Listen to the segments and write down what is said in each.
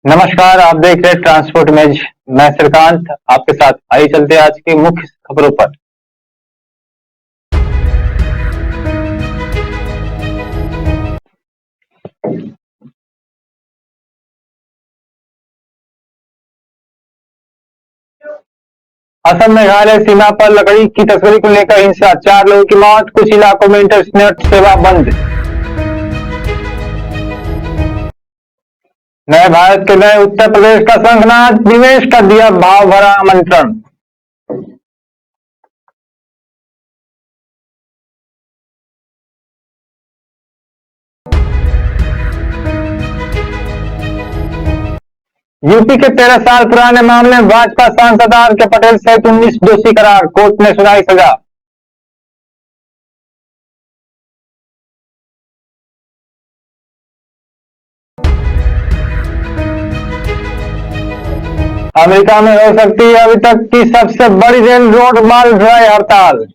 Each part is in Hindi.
नमस्कार, आप देख रहे हैं ट्रांसपोर्ट इमेज। मैं श्रीकांत आपके साथ। आइए चलते हैं आज की मुख्य खबरों पर। असम मेघालय सीमा पर लकड़ी की तस्करी को लेकर हिंसा, 4 लोगों की मौत, कुछ इलाकों में इंटरनेट सेवा बंद। नए भारत के नए उत्तर प्रदेश का शंखनाद, निवेश का दिया भाव भरा आमंत्रण। यूपी के 13 साल पुराने मामले में भाजपा सांसद आर.के. पटेल सहित 19 दोषी करार, कोर्ट ने सुनाई सजा। अमेरिका में हो सकती है अभी तक की सबसे बड़ी रेल रोड माल ढुलाई हड़ताल।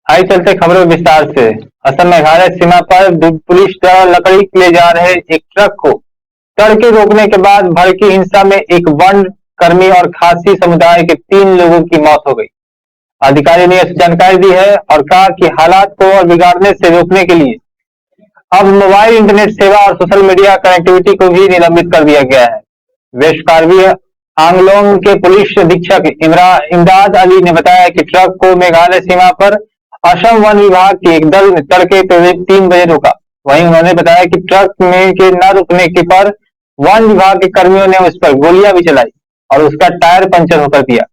आइए चलते खबरों विस्तार से। असम मेघालय सीमा पर पुलिस द्वारा लकड़ी ले जा रहे एक ट्रक को तड़के रोकने के बाद भड़की हिंसा में एक वन कर्मी और खासी समुदाय के 3 लोगों की मौत हो गई। अधिकारी ने यह जानकारी दी है और कहा कि हालात को और बिगाड़ने से रोकने के लिए अब मोबाइल इंटरनेट सेवा और सोशल मीडिया कनेक्टिविटी को भी निलंबित कर दिया गया है। वेस्ट कार्बी आंगलोंग के पुलिस अधीक्षक इमदाद अली ने बताया कि ट्रक को मेघालय सीमा पर असम वन विभाग के एक दल ने तड़के करीब 3 बजे रोका। वहीं उन्होंने बताया कि ट्रक में के न रुकने के पर वन विभाग के कर्मियों ने उस पर गोलियां भी चलाई और उसका टायर पंचर होकर दिया।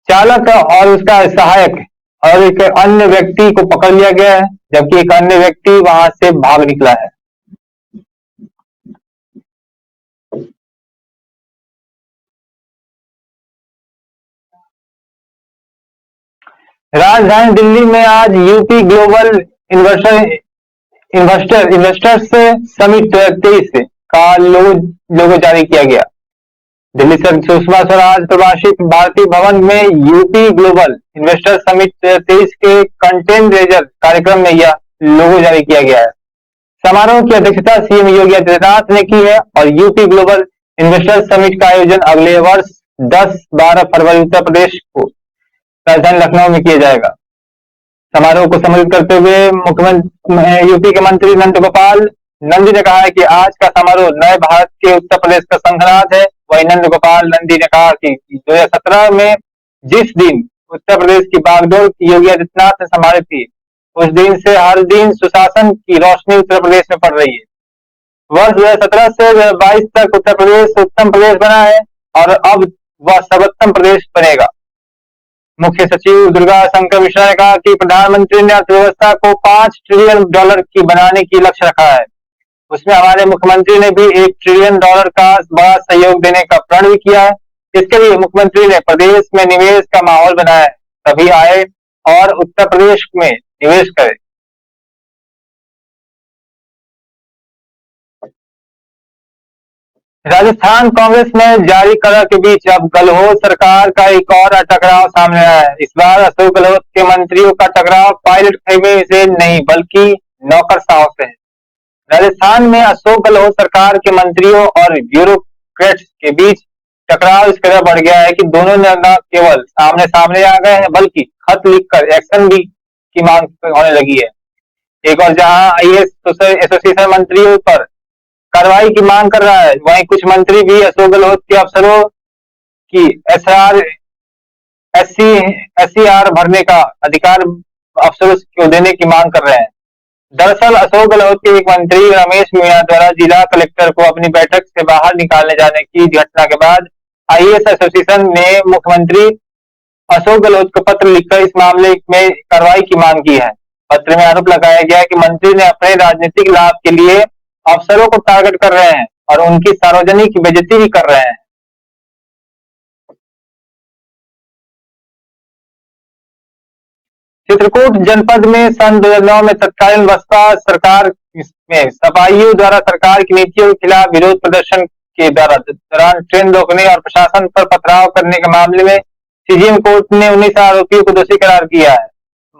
चालक और उसका सहायक और एक अन्य व्यक्ति को पकड़ लिया गया है, जबकि एक अन्य व्यक्ति वहां से भाग निकला है। राजधानी दिल्ली में आज यूपी ग्लोबल इन्वेस्टर्स समिट 2023 का लोगो जारी किया गया। दिल्ली से सुषमा स्वराज प्रवासी भारतीय भवन में यूपी ग्लोबल इन्वेस्टर समिट 2023 के कंटेंट रेजर कार्यक्रम में यह लोगो जारी किया गया है। समारोह की अध्यक्षता सीएम योगी आदित्यनाथ ने की है और यूपी ग्लोबल इन्वेस्टर समिट का आयोजन अगले वर्ष 10-12 फरवरी उत्तर प्रदेश को राजधानी लखनऊ में किया जाएगा। समारोह को संबोधित करते हुए मुख्यमंत्री यूपी के मंत्री नंदगोपाल नंदी ने कहा है कि आज का समारोह नए भारत के उत्तर प्रदेश का शंखनाद है। वहीं नंदगोपाल नंदी ने कहा कि 2017 में जिस दिन उत्तर प्रदेश की बागडोर योगी आदित्यनाथ ने संभाली थी, उस दिन से हर दिन सुशासन की रोशनी उत्तर प्रदेश में पड़ रही है। वर्ष 2017 से 2022 तक उत्तर प्रदेश उत्तम प्रदेश बना है और अब वह सर्वोत्तम प्रदेश बनेगा। मुख्य सचिव दुर्गा शंकर मिश्रा ने कहा कि प्रधानमंत्री ने अर्थव्यवस्था को $5 ट्रिलियन की बनाने की लक्ष्य रखा है। उसमें हमारे मुख्यमंत्री ने भी $1 ट्रिलियन का बड़ा सहयोग देने का प्रण भी किया है। इसके लिए मुख्यमंत्री ने प्रदेश में निवेश का माहौल बनाया है। सभी आए और उत्तर प्रदेश में निवेश करें। राजस्थान कांग्रेस में जारी कलह के बीच अब गहलोत सरकार का एक और टकराव सामने आया है। इस बार अशोक गहलोत के मंत्रियों का टकराव पायलट खेमे से नहीं बल्कि नौकरशाहों से है। राजस्थान में अशोक गहलोत सरकार के मंत्रियों और ब्यूरोक्रेट्स के बीच टकराव इस कदर बढ़ गया है कि दोनों ने न केवल सामने सामने आ गए हैं बल्कि खत लिखकर एक्शन भी की मांग होने लगी है। एक और जहां आईएएस एसोसिएशन मंत्रियों पर कार्रवाई की मांग कर रहा है, वहीं कुछ मंत्री भी अशोक गहलोत के अफसरों की एससीआर भरने का अधिकार अफसरों को देने की मांग कर रहे हैं। दरअसल अशोक गहलोत के एक मंत्री रमेश मीणा द्वारा जिला कलेक्टर को अपनी बैठक से बाहर निकालने जाने की घटना के बाद आईएएस एसोसिएशन ने मुख्यमंत्री अशोक गहलोत को पत्र लिखकर इस मामले में कार्रवाई की मांग की है। पत्र में आरोप लगाया गया है कि मंत्री ने अपने राजनीतिक लाभ के लिए अफसरों को टारगेट कर रहे हैं और उनकी सार्वजनिक बेइज्जती भी कर रहे हैं। चित्रकूट जनपद में सन 2009 में तत्कालीन बसपा सरकार में सपाइयों द्वारा सरकार की नीतियों के खिलाफ विरोध प्रदर्शन के दौरान ट्रेन रोकने और प्रशासन पर पथराव करने के मामले में सीजेएम कोर्ट ने 19 आरोपियों को दोषी करार किया है।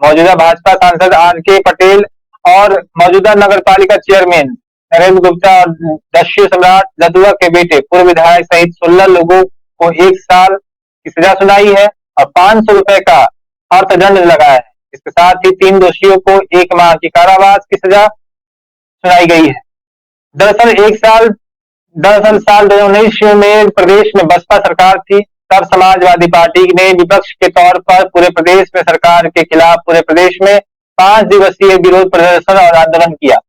मौजूदा भाजपा सांसद आर.के. पटेल और मौजूदा नगर पालिका चेयरमैन नरेंद्र गुप्ता और दस्यु सम्राट जदुआ के बेटे पूर्व विधायक सहित 16 लोगों को 1 साल की सजा सुनाई है और 500 रुपए का अर्थदंड लगाया है। इसके साथ ही 3 दोषियों को 1 माह की कारावास की सजा सुनाई गई है। दरअसल साल 2019 में प्रदेश में बसपा सरकार थी। तब समाजवादी पार्टी ने विपक्ष के तौर पर पूरे प्रदेश में सरकार के खिलाफ पूरे प्रदेश में 5 दिवसीय विरोध प्रदर्शन और आंदोलन किया।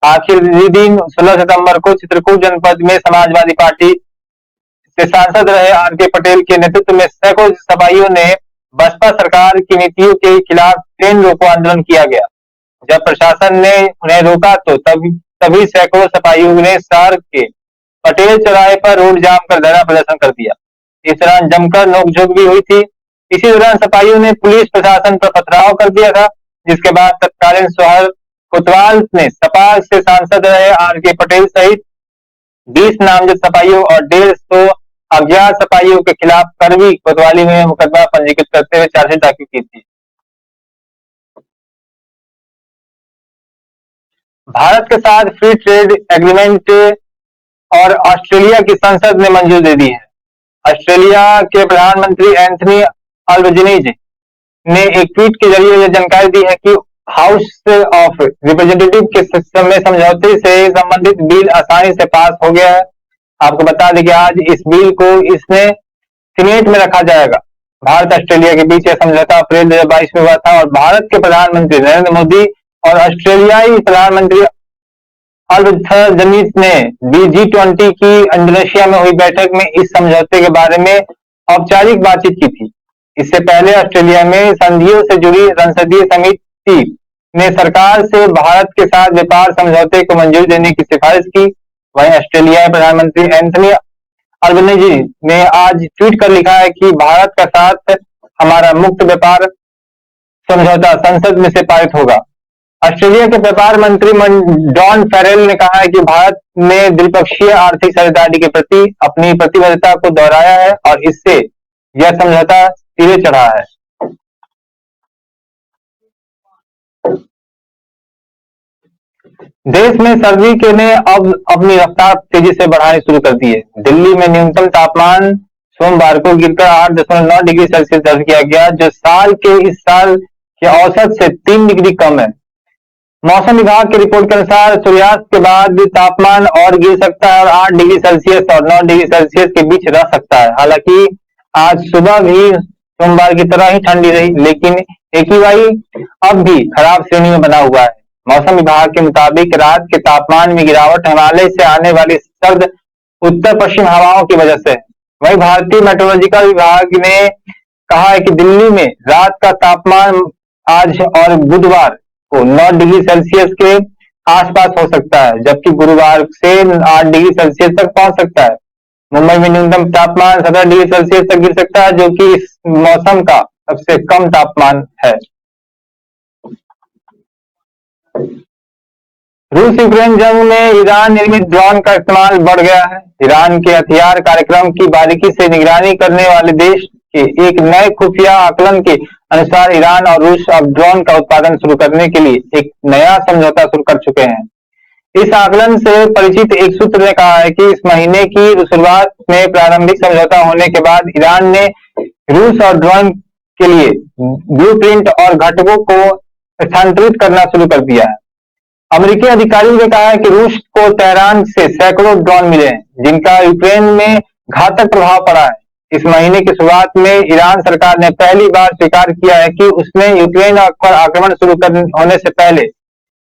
आखिरी दिन 16 सितंबर को चित्रकूट जनपद में समाजवादी पार्टी से सांसद रहे आर.के. पटेल के नेतृत्व में सैकड़ों सपाइयों ने बसपा सरकार की नीतियों के खिलाफ ट्रेन रोको आंदोलन किया गया। जब प्रशासन ने उन्हें रोका तो तभी सैकड़ों सपाइयों ने शहर के पटेल चौराहे पर रोड जाम कर धरना प्रदर्शन कर दिया। इस दौरान जमकर नोकझोंक भी हुई थी। इसी दौरान सपाइयों ने पुलिस प्रशासन पर पथराव कर दिया था, जिसके बाद तत्कालीन सोहर कोतवाल ने सपा से सांसद रहे आर.के. पटेल सहित 20 नामजद सपाइयों और 150 अज्ञात सपाइयों के खिलाफ करवी कोतवाली में मुकदमा पंजीकृत करते हुए चार्जशीट दाखिल की थी। भारत के साथ फ्री ट्रेड एग्रीमेंट और ऑस्ट्रेलिया की संसद ने मंजूरी दे दी है। ऑस्ट्रेलिया के प्रधानमंत्री एंथनी अल्बनीज़ ने एक ट्वीट के जरिए यह जानकारी दी है कि हाउस ऑफ रिप्रेजेंटेटिव के में समझौते से संबंधित बिल आसानी से पास हो गया है। आपको बता दें कि आज इस बिल को इसमें सीनेट में रखा जाएगा। भारत ऑस्ट्रेलिया के बीच यह समझौता अप्रैल 2022 में हुआ था और भारत के प्रधानमंत्री नरेंद्र मोदी और ऑस्ट्रेलियाई प्रधानमंत्री अल्बनीज़ ने G20 की इंडोनेशिया में हुई बैठक में इस समझौते के बारे में औपचारिक बातचीत की थी। इससे पहले ऑस्ट्रेलिया में संधियों से जुड़ी संसदीय समिति ने सरकार से भारत के साथ व्यापार समझौते को मंजूरी देने की सिफारिश की। वहीं ऑस्ट्रेलियाई प्रधानमंत्री एंथनी अल्बनीज़ ने आज ट्वीट कर लिखा है कि भारत का साथ हमारा मुक्त व्यापार समझौता संसद में से पारित होगा। ऑस्ट्रेलिया के व्यापार मंत्री डॉन फेरेल ने कहा है कि भारत ने द्विपक्षीय आर्थिक साझेदारी के प्रति अपनी प्रतिबद्धता को दोहराया है और इससे यह समझौता सिरे चढ़ा है। देश में सर्दी ने अब अपनी रफ्तार तेजी से बढ़ानी शुरू कर दी है। दिल्ली में न्यूनतम तापमान सोमवार को गिरकर 8.9 डिग्री सेल्सियस दर्ज किया गया, जो इस साल के औसत से 3 डिग्री कम है। मौसम विभाग की रिपोर्ट के अनुसार सूर्यास्त के बाद तापमान और गिर सकता है और 8 डिग्री सेल्सियस और 9 डिग्री सेल्सियस के बीच रह सकता है। हालांकि आज सुबह भी सोमवार की तरह ही ठंडी रही, लेकिन AQI अब भी खराब श्रेणी में बना हुआ है। मौसम विभाग के मुताबिक रात के तापमान में गिरावट हिमालय से आने वाली सर्द उत्तर पश्चिम हवाओं की वजह से है। वहीं भारतीय मेट्रोलॉजिकल विभाग ने कहा है कि दिल्ली में रात का तापमान आज और बुधवार को 9 डिग्री सेल्सियस के आसपास हो सकता है, जबकि गुरुवार से 8 डिग्री सेल्सियस तक पहुंच सकता है। मुंबई में न्यूनतम तापमान 17 डिग्री सेल्सियस तक गिर सकता है, जो कि इस मौसम का सबसे कम तापमान है। रूस यूक्रेन जंग में ईरान निर्मित ड्रोन का इस्तेमाल बढ़ गया है। ईरान के हथियार कार्यक्रम की बारीकी से निगरानी करने वाले देश के एक नए खुफिया आकलन के अनुसार ईरान और रूस अब ड्रोन का उत्पादन शुरू करने के लिए एक नया समझौता शुरू कर चुके हैं। इस आकलन से परिचित एक सूत्र ने कहा है कि इस महीने की शुरुआत में प्रारंभिक समझौता होने के बाद ईरान ने रूस और ड्रोन के लिए ब्लूप्रिंट और घटकों को स्थानांतरित करना शुरू कर दिया है। अमेरिकी अधिकारियों ने कहा है कि रूस को तेहरान से सैकड़ों ड्रोन मिले हैं, जिनका यूक्रेन में घातक प्रभाव पड़ा है। इस महीने की शुरुआत में ईरान सरकार ने पहली बार स्वीकार किया है कि उसने यूक्रेन पर आक्रमण शुरू होने से पहले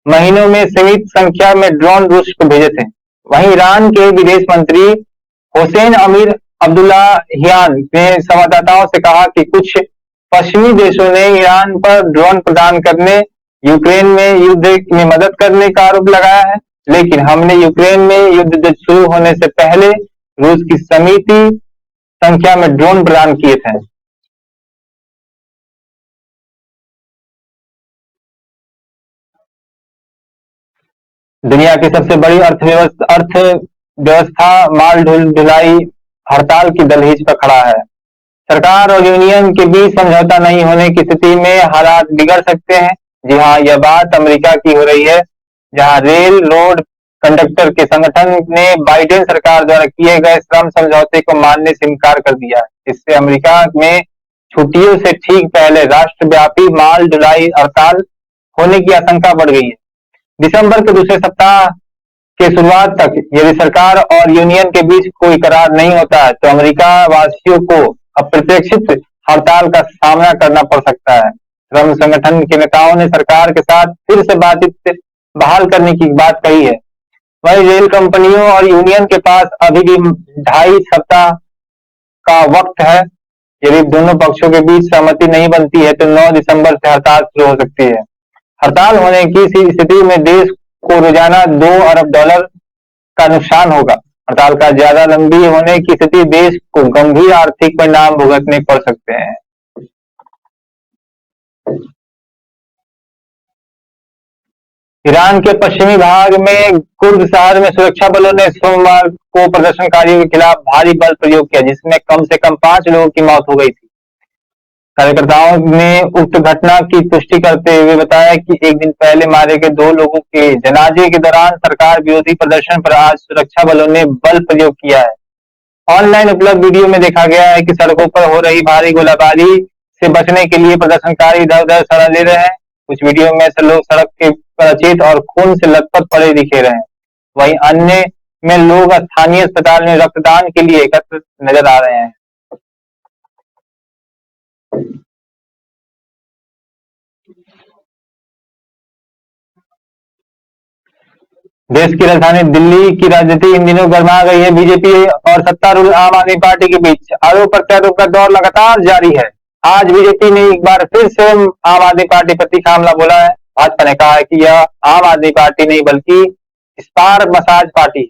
महीनों में सीमित संख्या में ड्रोन रूस को भेजे थे। वहीं ईरान के विदेश मंत्री हुसैन अमीर अब्दुल्लाहियान ने संवाददाताओं से कहा कि कुछ पश्चिमी देशों ने ईरान पर ड्रोन प्रदान करने, यूक्रेन में युद्ध में मदद करने का आरोप लगाया है, लेकिन हमने यूक्रेन में युद्ध शुरू होने से पहले रूस की सीमित संख्या में ड्रोन प्रदान किए थे। दुनिया की सबसे बड़ी अर्थव्यवस्था माल ढुलाई हड़ताल की दहलीज पर खड़ा है। सरकार और यूनियन के बीच समझौता नहीं होने की स्थिति में हालात बिगड़ सकते हैं। जी हाँ, यह बात अमेरिका की हो रही है, जहां रेल रोड कंडक्टर के संगठन ने बाइडेन सरकार द्वारा किए गए श्रम समझौते को मानने से इनकार कर दिया है। इससे अमेरिका में छुट्टियों से ठीक पहले राष्ट्रव्यापी माल ढुलाई हड़ताल होने की आशंका बढ़ गई है। दिसंबर के दूसरे सप्ताह के शुरुआत तक यदि सरकार और यूनियन के बीच कोई करार नहीं होता है, तो अमेरिका वासियों को अप्रत्याशित हड़ताल का सामना करना पड़ सकता है। श्रम संगठन के नेताओं ने सरकार के साथ फिर से बातचीत बहाल करने की बात कही है। वहीं रेल कंपनियों और यूनियन के पास अभी भी 2.5 सप्ताह का वक्त है। यदि दोनों पक्षों के बीच सहमति नहीं बनती है, तो 9 दिसंबर से हड़ताल शुरू हो सकती है। हड़ताल होने की स्थिति में देश को रोजाना $2 अरब का नुकसान होगा। हड़ताल का ज्यादा लंबी होने की स्थिति देश को गंभीर आर्थिक परिणाम भुगतने पड़ सकते हैं। ईरान के पश्चिमी भाग में कुर्द शहर में सुरक्षा बलों ने सोमवार को प्रदर्शनकारियों के खिलाफ भारी बल प्रयोग किया, जिसमें कम से कम 5 लोगों की मौत हो गई थी। कार्यकर्ताओं ने उक्त घटना की पुष्टि करते हुए बताया कि एक दिन पहले मारे गए 2 लोगों के जनाजे के दौरान सरकार विरोधी प्रदर्शन पर आज सुरक्षा बलों ने बल प्रयोग किया है। ऑनलाइन उपलब्ध वीडियो में देखा गया है कि सड़कों पर हो रही भारी गोलाबारी से बचने के लिए प्रदर्शनकारी इधर-उधर शरण ले रहे हैं। कुछ वीडियो में से लोग सड़क के पर अचेत और खून से लथपथ पड़े दिखे रहे हैं। वहीं अन्य में लोग स्थानीय अस्पताल में रक्तदान के लिए एकत्र नजर आ रहे हैं। देश की राजधानी दिल्ली की राजनीति इन दिनों गर्मा गई है। बीजेपी और सत्तारूढ़ आम आदमी पार्टी के बीच आरोप प्रत्यारोप का दौर लगातार जारी है। आज बीजेपी ने एक बार फिर से आम आदमी पार्टी पर तीखा हमला बोला है। भाजपा ने कहा है कि यह आम आदमी पार्टी नहीं बल्कि स्पार मसाज पार्टी है।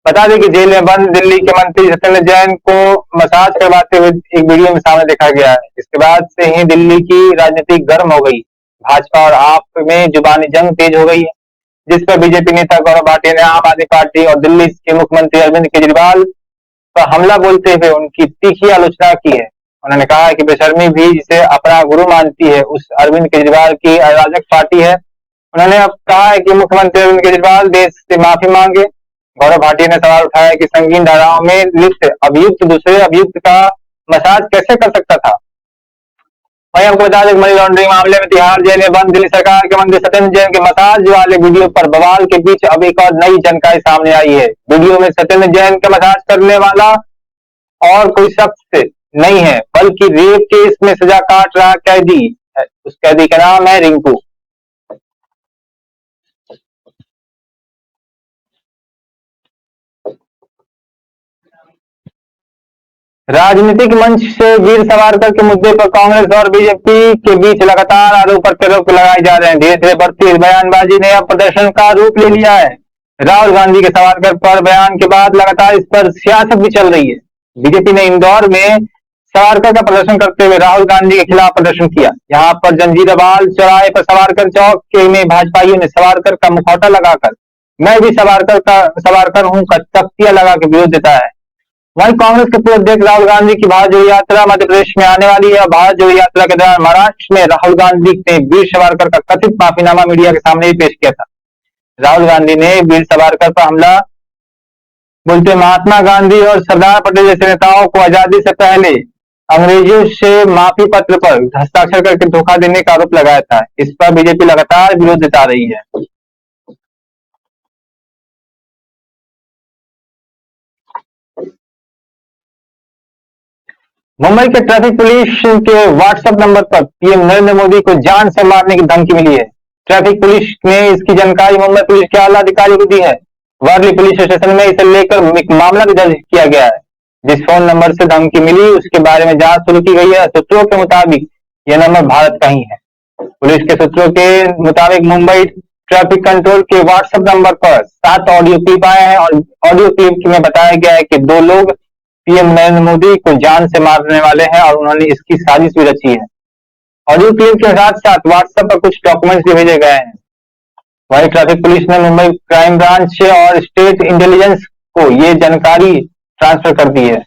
बता दें कि जेल में बंद दिल्ली के मंत्री सत्येंद्र जैन को मसाज करवाते हुए एक वीडियो में सामने देखा गया है। इसके बाद से ही दिल्ली की राजनीति गर्म हो गई। भाजपा और आप में जुबानी जंग तेज हो गई है, जिस पर बीजेपी नेता गौरव भाटिया ने आम आदमी पार्टी और दिल्ली के मुख्यमंत्री अरविंद केजरीवाल पर हमला बोलते हुए उनकी तीखी आलोचना की है। उन्होंने कहा है कि बेशर्मी भी जिसे अपना गुरु मानती है, उस अरविंद केजरीवाल की अराजक पार्टी है। उन्होंने अब कहा है कि मुख्यमंत्री अरविंद केजरीवाल देश से माफी मांगे। गौरव भाटिया ने सवाल उठाया कि संगीन धाराओं में लिप्त अभियुक्त दूसरे अभियुक्त का मसाज कैसे कर सकता था। वहीं आपको बता दें मनी लॉन्ड्रिंग मामले में तिहाड़ जेल में बंद दिल्ली सरकार के मंत्री सत्येंद्र जैन के मसाज वाले वीडियो पर बवाल के बीच अब एक और नई जानकारी सामने आई है। वीडियो में सत्येंद्र जैन का मसाज करने वाला और कोई शख्स नहीं है, बल्कि रेप केस में सजा काट रहा कैदी है। उस कैदी का नाम है रिंकू। राजनीतिक मंच से वीर सावरकर के मुद्दे पर कांग्रेस और बीजेपी के बीच लगातार आरोप प्रत्यारोप लगाए जा रहे हैं। धीरे धीरे बढ़ती बयानबाजी ने अब प्रदर्शन का रूप ले लिया है। राहुल गांधी के सावरकर पर बयान के बाद लगातार इस पर सियासत भी चल रही है। बीजेपी ने इंदौर में सावरकर का प्रदर्शन करते हुए राहुल गांधी के खिलाफ प्रदर्शन किया। यहाँ पर जंजीराबाद चौराहे पर सावरकर चौक के में भाजपाइयों ने सावरकर का मुखौटा लगाकर मैं भी सावरकर हूँ का तख्तियां लगा के विरोध जताया है। वहीं कांग्रेस के पूर्व अध्यक्ष राहुल गांधी की भारत जोड़ो यात्रा मध्य प्रदेश में आने वाली है। भारत जोड़ो यात्रा के दौरान महाराष्ट्र में राहुल गांधी ने वीर सावरकर का कथित माफीनामा मीडिया के सामने भी पेश किया था। राहुल गांधी ने वीर सावरकर पर हमला बोलते महात्मा गांधी और सरदार पटेल जैसे नेताओं को आजादी से पहले अंग्रेजों से माफी पत्र पर हस्ताक्षर करके धोखा देने का आरोप लगाया था। इस पर बीजेपी लगातार विरोध जता रही है। मुंबई के ट्रैफिक पुलिस के व्हाट्सएप नंबर पर पीएम नरेंद्र मोदी को जान से मारने की धमकी मिली है। ट्रैफिक पुलिस ने इसकी जानकारी मुंबई पुलिस के आला अधिकारियों को दी है। वर्ली पुलिस स्टेशन में इसे लेकर एक मामला भी दर्ज किया गया है। जिस फोन नंबर से धमकी मिली उसके बारे में जांच शुरू की गई है। सूत्रों के मुताबिक यह नंबर भारत का ही है। पुलिस के सूत्रों के मुताबिक मुंबई ट्रैफिक कंट्रोल के व्हाट्सएप नंबर पर 7 ऑडियो क्लिप आए हैं और ऑडियो क्लिप में बताया गया है कि 2 लोग पीएम नरेंद्र मोदी को जान से मारने वाले हैं और उन्होंने इसकी साजिश भी रची है। ऑडियो क्लिप के साथ साथ व्हाट्सएप पर कुछ डॉक्यूमेंट्स भी भेजे गए हैं। वहीं ट्रैफिक पुलिस ने मुंबई क्राइम ब्रांच और स्टेट इंटेलिजेंस को ये जानकारी ट्रांसफर कर दी है।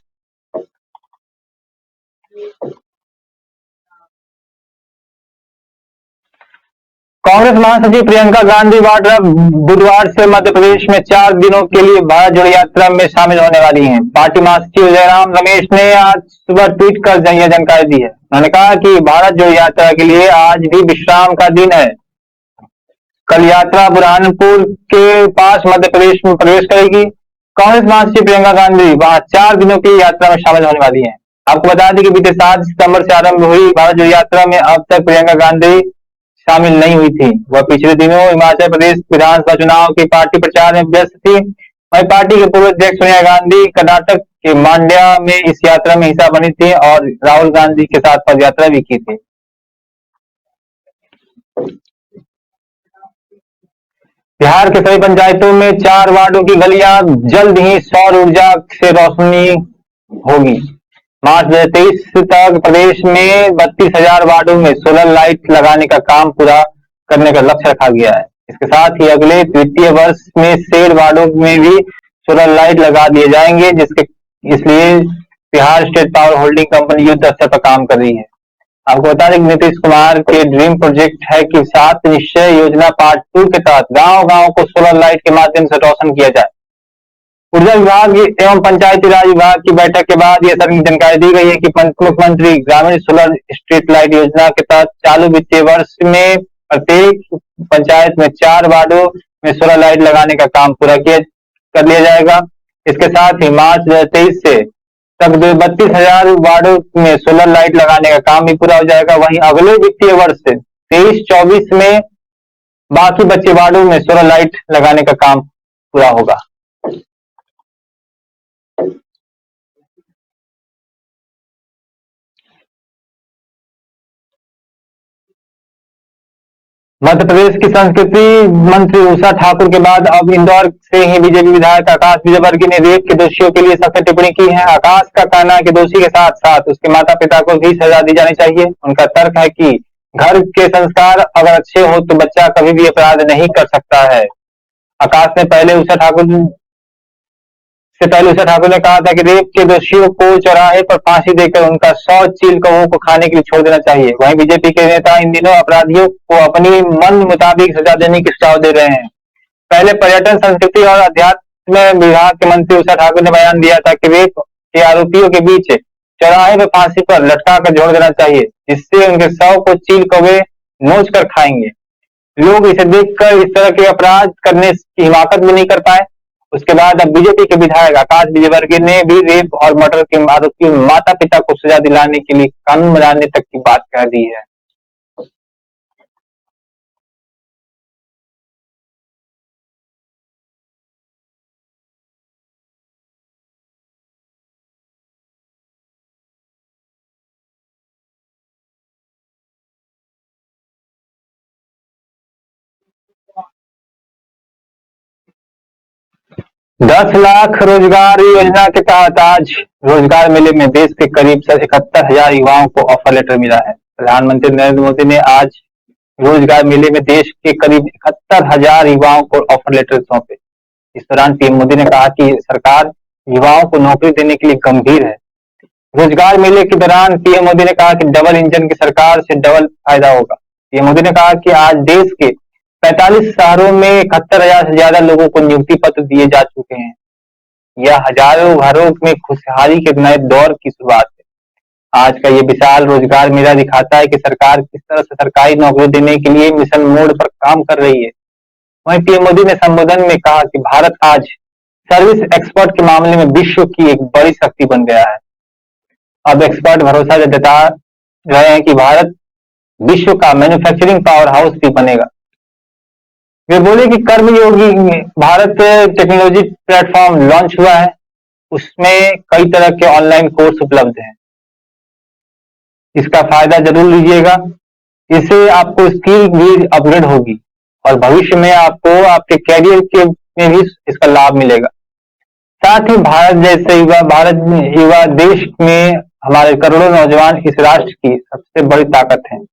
कांग्रेस महासचिव प्रियंका गांधी वाड्रा बुधवार से मध्य प्रदेश में 4 दिनों के लिए भारत जोड़ो यात्रा में शामिल होने वाली हैं। पार्टी महासचिव जयराम रमेश ने आज सुबह ट्वीट कर यह जानकारी दी है। उन्होंने कहा कि भारत जोड़ो यात्रा के लिए आज भी विश्राम का दिन है। कल यात्रा बुरहानपुर के पास मध्य प्रदेश में प्रवेश करेगी। कांग्रेस महासचिव प्रियंका गांधी वहां 4 दिनों की यात्रा में शामिल होने वाली है। आपको बता दें कि बीते 7 सितंबर से आरंभ हुई भारत जोड़ो यात्रा में अब तक प्रियंका गांधी शामिल नहीं हुई थी। वह पिछले दिनों हिमाचल प्रदेश विधानसभा चुनाव के पार्टी प्रचार में व्यस्त थी। वहीं पार्टी के पूर्व अध्यक्ष सोनिया गांधी कर्नाटक के मांड्या में इस यात्रा में हिस्सा बनी थी और राहुल गांधी के साथ पद यात्रा भी की थी। बिहार के सभी पंचायतों में 4 वार्डों की गलियां जल्द ही सौर ऊर्जा से रोशनी होगी। मार्च 2023 तक प्रदेश में 32,000 वार्डों में सोलर लाइट लगाने का काम पूरा करने का लक्ष्य रखा गया है। इसके साथ ही अगले वित्तीय वर्ष में शेड वार्डों में भी सोलर लाइट लगा दिए जाएंगे, इसलिए Bihar state power holding company युद्ध स्तर पर काम कर रही है। आपको बता दें कि नीतीश कुमार के ड्रीम प्रोजेक्ट है कि 7 निश्चय योजना पार्ट 2 के तहत गांव-गांव को सोलर लाइट के माध्यम से रोशन किया जाए। ऊर्जा विभाग एवं पंचायती राज विभाग की बैठक के बाद यह जानकारी दी गई है कि मुख्यमंत्री ग्रामीण सोलर स्ट्रीट लाइट योजना के तहत चालू वित्तीय वर्ष में प्रत्येक पंचायत में 4 वार्डों में सोलर लाइट लगाने का काम पूरा कर लिया जाएगा। इसके साथ ही मार्च 2023 से तक 32,000 वार्डों में सोलर लाइट लगाने का काम भी पूरा हो जाएगा। वहीं अगले वित्तीय वर्ष से 23-24 में बाकी बचे वार्डों में सोलर लाइट लगाने का काम पूरा होगा। मध्य प्रदेश की संस्कृति मंत्री उषा ठाकुर के बाद अब इंदौर से ही बीजेपी विधायक आकाश विजयवर्गीय ने रेप के दोषियों के लिए सख्त टिप्पणी की है। आकाश का कहना है कि दोषी के साथ साथ उसके माता पिता को भी सजा दी जानी चाहिए। उनका तर्क है कि घर के संस्कार अगर अच्छे हो तो बच्चा कभी भी अपराध नहीं कर सकता है। आकाश ने पहले उषा ठाकुर ने कहा था कि रेप के दोषियों को चौराहे पर फांसी देकर उनका 100 चील कौओं को खाने के लिए छोड़ देना चाहिए। वहीं बीजेपी के नेता इन दिनों अपराधियों को अपनी मन मुताबिक सजा देने की सुझाव दे रहे हैं। पहले पर्यटन, संस्कृति और अध्यात्म विभाग के मंत्री उषा ठाकुर ने बयान दिया था कि रेप के आरोपियों के बीच चौराहे पर फांसी पर लटका कर जोड़ देना चाहिए, जिससे उनके शव को चील कौवे नोच कर खाएंगे। लोग इसे देखकर इस तरह के अपराध करने की हिमाकत भी नहीं कर पाए। उसके बाद अब बीजेपी के विधायक आकाश विजयवर्गीय ने भी रेप और मर्डर के आरोपियों माता पिता को सजा दिलाने के लिए कानून बनाने तक की बात कह दी है। दस लाख रोजगार योजना के तहत आज रोजगार मेले में देश के करीब 71,000 युवाओं को ऑफर लेटर मिला है। प्रधानमंत्री नरेंद्र मोदी ने आज रोजगार मेले में देश के करीब 71,000 युवाओं को ऑफर लेटर सौंपे। इस दौरान पीएम मोदी ने कहा कि सरकार युवाओं को नौकरी देने के लिए गंभीर है। रोजगार मेले के दौरान पीएम मोदी ने कहा कि डबल इंजन की सरकार से डबल फायदा होगा। पीएम मोदी ने कहा कि आज देश के 45 शहरों में 71,000 से ज्यादा लोगों को नियुक्ति पत्र दिए जा चुके हैं। यह हजारों घरों में खुशहाली के नए दौर की शुरुआत है। आज का ये विशाल रोजगार मेला दिखाता है कि सरकार किस तरह से सरकारी नौकरी देने के लिए मिशन मोड पर काम कर रही है। वहीं पीएम मोदी ने संबोधन में कहा कि भारत आज सर्विस एक्सपोर्ट के मामले में विश्व की एक बड़ी शक्ति बन गया है। अब एक्सपर्ट भरोसा जता रहे हैं कि भारत विश्व का मैन्युफैक्चरिंग पावर हाउस भी बनेगा। वे बोले कि कर्मयोगी भारत टेक्नोलॉजी प्लेटफॉर्म लॉन्च हुआ है, उसमें कई तरह के ऑनलाइन कोर्स उपलब्ध हैं। इसका फायदा जरूर लीजिएगा। इससे आपको स्किल भी अपग्रेड होगी और भविष्य में आपको आपके कैरियर के में भी इसका लाभ मिलेगा। साथ ही भारत जैसे युवा देश में हमारे करोड़ों नौजवान इस राष्ट्र की सबसे बड़ी ताकत हैं।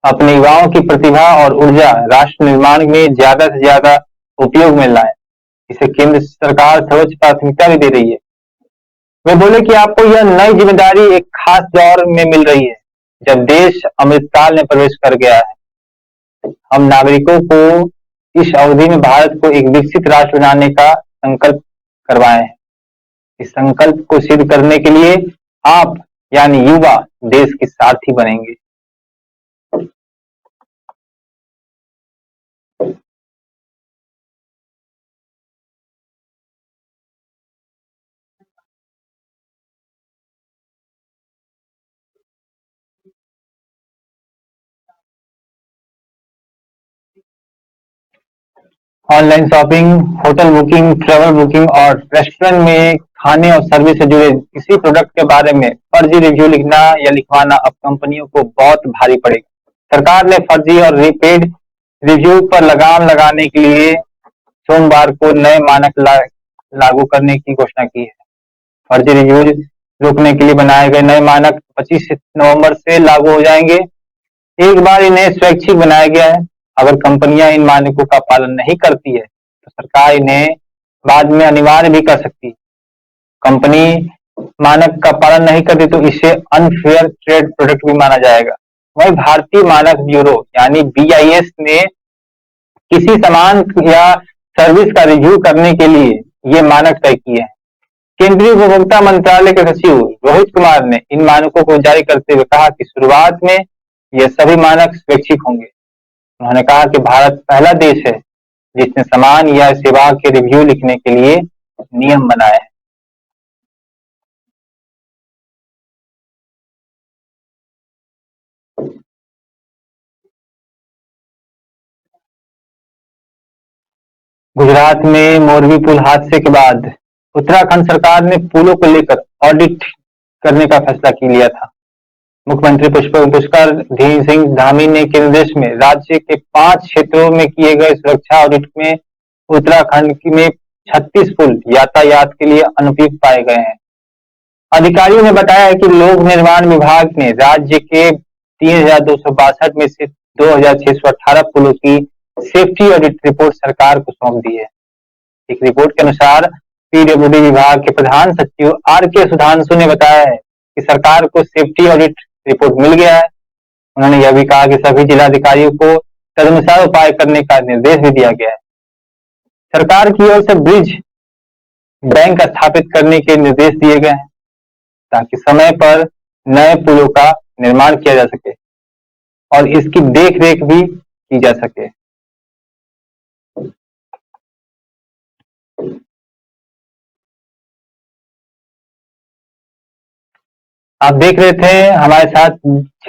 अपने युवाओं की प्रतिभा और ऊर्जा राष्ट्र निर्माण में ज्यादा से ज्यादा उपयोग में लाएं। इसे केंद्र सरकार सर्वोच्च प्राथमिकता भी दे रही है। वे बोले कि आपको यह नई जिम्मेदारी एक खास दौर में मिल रही है, जब देश अमृतकाल में प्रवेश कर गया है। हम नागरिकों को इस अवधि में भारत को एक विकसित राष्ट्र बनाने का संकल्प करवाए हैं। इस संकल्प को सिद्ध करने के लिए आप यानी युवा देश के सारथी बनेंगे। Online shopping, hotel booking, travel booking और रेस्टोरेंट में खाने और सर्विस से जुड़े किसी प्रोडक्ट के बारे में फर्जी रिव्यू लिखना या लिखवाना अब कंपनियों को बहुत भारी पड़ेगा। सरकार ने फर्जी और पेड रिव्यू पर लगाम लगाने के लिए सोमवार को नए मानक लागू करने की घोषणा की है। फर्जी रिव्यूज रोकने के लिए बनाए गए नए मानक 25 नवंबर से लागू हो जाएंगे। एक बार इन्हें स्वैच्छिक बनाया गया है। अगर कंपनियां इन मानकों का पालन नहीं करती है तो सरकार इन्हें बाद में अनिवार्य भी कर सकती है। कंपनी मानक का पालन नहीं करती तो इसे अनफेयर ट्रेड प्रोडक्ट भी माना जाएगा। वहीं भारतीय मानक ब्यूरो यानी BIS ने किसी सामान या सर्विस का रिव्यू करने के लिए ये मानक तय किए हैं। केंद्रीय उपभोक्ता मंत्रालय के सचिव रोहित कुमार ने इन मानकों को जारी करते हुए कहा कि शुरुआत में ये सभी मानक स्वैच्छिक होंगे। उन्होंने कहा कि भारत पहला देश है जिसने सामान या सेवा के रिव्यू लिखने के लिए नियम बनाए हैं। गुजरात में मोरबी पुल हादसे के बाद उत्तराखंड सरकार ने पुलों को लेकर ऑडिट करने का फैसला लिया था। मुख्यमंत्री पुष्कर सिंह धामी ने के निर्देश में राज्य के 5 क्षेत्रों में किए गए सुरक्षा ऑडिट में उत्तराखंड में 36 पुल यातायात के लिए अनुपयुक्त पाए गए हैं। अधिकारियों ने बताया है कि लोक निर्माण विभाग ने राज्य के 3262 में से 2618 पुलों की सेफ्टी ऑडिट रिपोर्ट सरकार को सौंप दी है। एक रिपोर्ट के अनुसार PWD विभाग के प्रधान सचिव RK सुधांशु ने बताया है कि सरकार को सेफ्टी ऑडिट रिपोर्ट मिल गया है। उन्होंने यह भी कहा कि सभी जिलाधिकारियों को तदनुसार उपाय करने का निर्देश भी दिया गया है। सरकार की ओर से ब्रिज बैंक स्थापित करने के निर्देश दिए गए हैं ताकि समय पर नए पुलों का निर्माण किया जा सके और इसकी देखरेख भी की जा सके। आप देख रहे थे हमारे साथ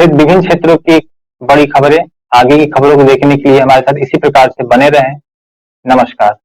विभिन्न क्षेत्रों की बड़ी खबरें। आगे की खबरों को देखने के लिए हमारे साथ इसी प्रकार से बने रहें। नमस्कार।